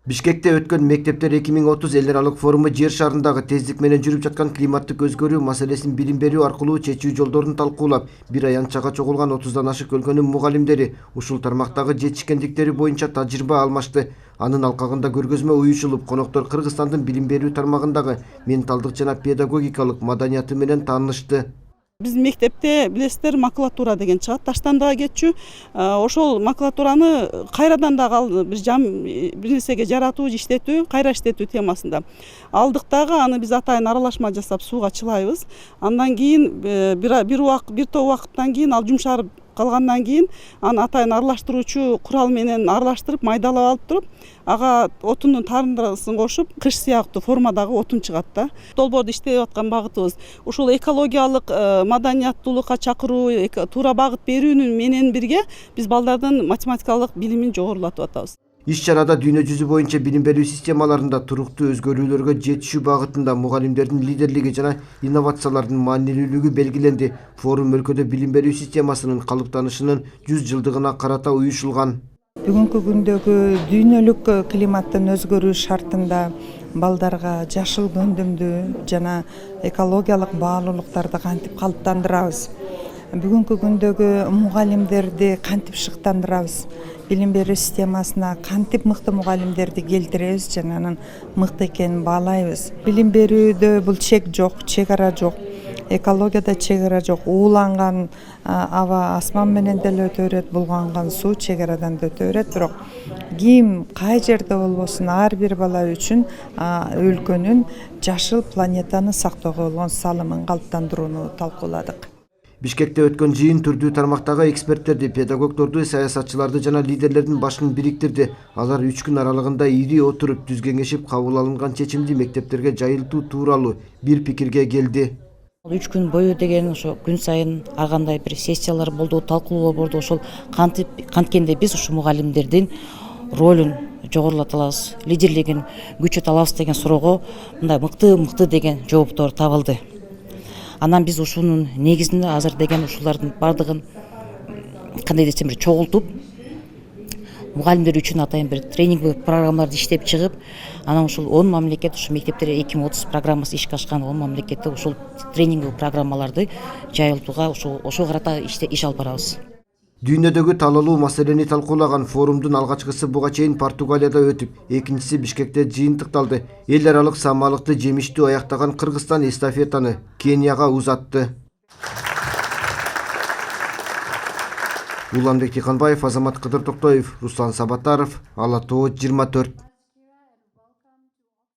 Бишкекте өткөн Мектептер 2030 эл аралык форуму жер шарындагы тездик менен жүрүп жаткан климаттык өзгөрүү маселесин билим берүү аркылуу чечүү жолдорун талкуулап, бир ай анчага чогулган 30дан ашык өлкөнүн мугалимдери ушул тармактагы жетишкендиктери боюнча тажрыйба алмашты. Анын алкагында көргөзмө уюшулуп, коноктор Кыргызстандын билим берүү тармагындагы менталдык жана педагогикалык маданияты менен таанышты. Биздин мектепте билесиздер макулатура деген чыгат, таштан дагы кетчү. Ошол макулатураны кайрадан дагы бир нерсеге жаратуу, иштетүү, кайра иштетүү темасында алдык дагы. Аны биз атайын аралашма жасап сууга чылайбыз. Андан кийин бир топ убакыттан кийин ал жумшарып калгандан кийин аны атайын аралаштыруучу курал менен аралаштырып, майдалап алып туруп, ага отундун тарындысын кошуп, кыш сыяктуу формадагы отун чыгат да. Долбоордо иштеп аткан багытыбыз ушул экологиялык маданияттуулукка чакыруу, туура багыт берүүнүн менен бирге биз балдардын математикалык билимин жогорулатып атабыз. Иш-чарада дүйнө жүзү боюнча билим берүү системаларында туруктуу өзгөрүүлөргө жетишүү багытында мугалимдердин лидерлиги жана инновациялардын маанилүүлүгү белгиленди. Форум өлкөдө билим берүү системасынын калыптанышынын 100 жылдыгына карата уюшулган. Бүгүнкү күндөгү дүйнөлүк климаттын өзгөрүү шартында балдарга жашыл көндүмдү жана экологиялык баалуулуктарды кантип калыптандырабыз? Бүгүнкү күндөгү мугалимдерди кантип шыктандырабыз? Билим берүү системасына кантип мыкты мугалимдерди келтиребиз жана анын мыкты экенин баалайбыз. Билим берүүдө бул чек жок, чек ара жок. Экологияда чек ара жок. Ууланган аба асман менен деле өтө берет, булганган суу чек арадан да өтө берет. Бирок ким кай жерде болбосун ар бир бала үчүн өлкөнүн жашыл планетаны сактоого болгон салымын калыптандырууну талкууладык. Бишкекте өткөн жыйын түрдүү тармактагы эксперттерди, педагогдорду, саясатчыларды жана лидерлердин башын бириктирди. Алар 3 күн аралыгында ири отуруп, түз кеңешип, кабыл алынган чечимди мектептерге жайылтуу тууралуу бир пикирге келди. 3 күн бою деген ошо күн сайын ар кандай бир сессиялар болду, талкуулоо болду. Ошол канткенде биз ушу мугалимдердин ролун жогорулата алабыз, лидерлигин күчөтө алабыз деген суроого мындай мыкты деген жооптор табылды. Анан биз ушунун негизинде азыр деген ушулардын бардыгын кандай десем чогултуп, мугалимдер үчүн атайын бир тренингдик программаларды иштеп чыгып, анан ушул 10 мамлекет ушу мектептер 2030 программасы ишке ашкан 10 мамлекетте ушул тренингдик программаларды жайылтууга ошого карата иш алып барабыз. Дүйнөдөгү талалуу маселени талкуулаган форумдун алгачкысы буга чейин Португалияда өтүп, экинчиси Бишкекте жыйынтыкталды. Эл аралык самалыкты жемиштүү аяктаган Кыргызстан эстафетаны Кенияга узатты. Уланбек Тиханбаев, Азамат Кыдыр Токтоев, Руслан Сабатаров, Ала Тоо 24.